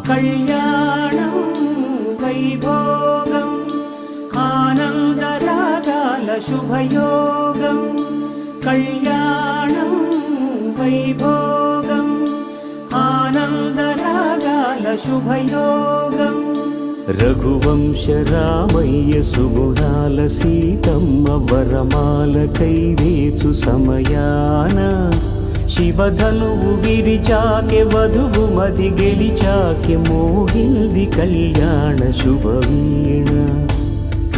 కళ్యాణం వైభోగం ఆనందరాగాల శుభయోగం కళ్యాణం వైభోగం ఆనందరాగాల శుభయోగం రఘువంశ రామయ్య సుగుణాల సీతమ్మ వరమాల కైవేచు సమయాన శివధనువు విరిచాకె వధువు మది గెలిచాకె మోగింది కళ్యాణ శుభవీణ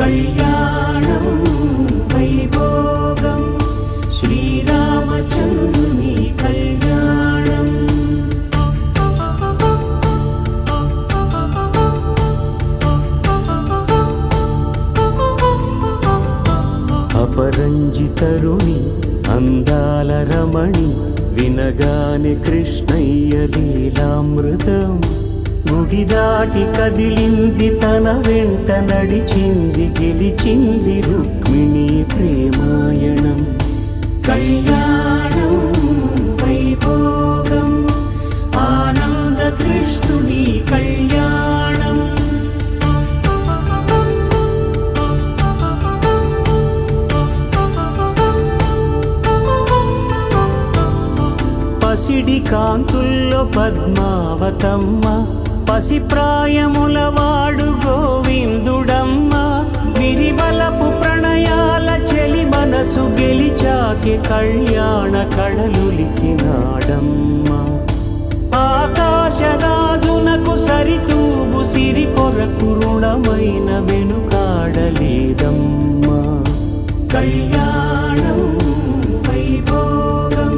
కళ్యాణం వైభోగం శ్రీరామచంద్రుని కళ్యాణం అపరంజి తరుణి అందాల రమణి వినగానే కృష్ణయ్య లీలామృతం గుడి దాటి కదిలింది తన వెంట నడిచింది గెలిచింది రుక్మిణి ప్రేమాయణం కళ్యాణం వైభోగం ఆనంద కృష్ణుని కళ్యాణం పసిడి కాంతుల్లో పద్మావతమ్మ పసిప్రాయముల వాడు గోవిందుడమ్మ విరివలపు ప్రణయాల చెలి మనసు గెలిచాకి కళ్యాణ కళలులికినాడమ్మ ఆకాశరాజునకు సరితూగు సిరి కొరకు రుణమైన వెనుకాడలేదమ్మ కళ్యాణం వైభోగం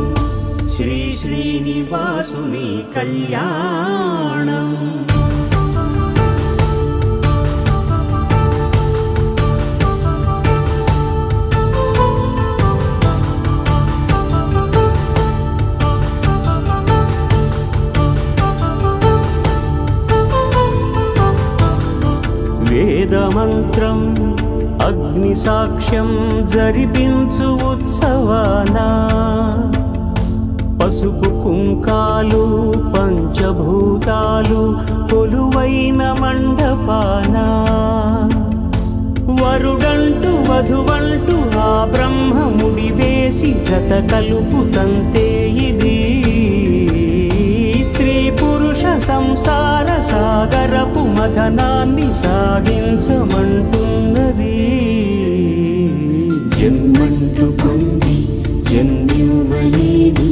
శ్రీ శ్రీనివాసుని కళ్యాణం వేదమంత్రం అగ్ని సాక్ష్యం జరిపించు ఉత్సవానా పసుపు కుంకాలు పంచభూతాలు కొలువైన మండపాన వరుడంటూ వధువంటూ ఆ బ్రహ్మముడి వేసి జత కలుపుతంతే ఇది స్త్రీ పురుష సంసార సాగరపు మథనాన్ని సాగించమంటున్నది జన్మంటూ పొంది జన్మివ్వలేని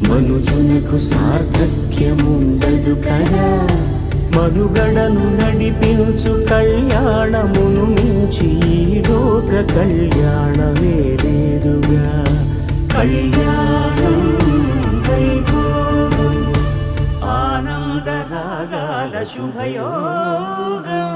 మనుజునకు సార్థక్యముండదు కదా మనుగడను నడిపించు కళ్యాణమును మించి ఈ లోక కళ్యాణమే లేదుగా కళ్యాణం వైభోగం ఆనందరాగాల శుభయోగం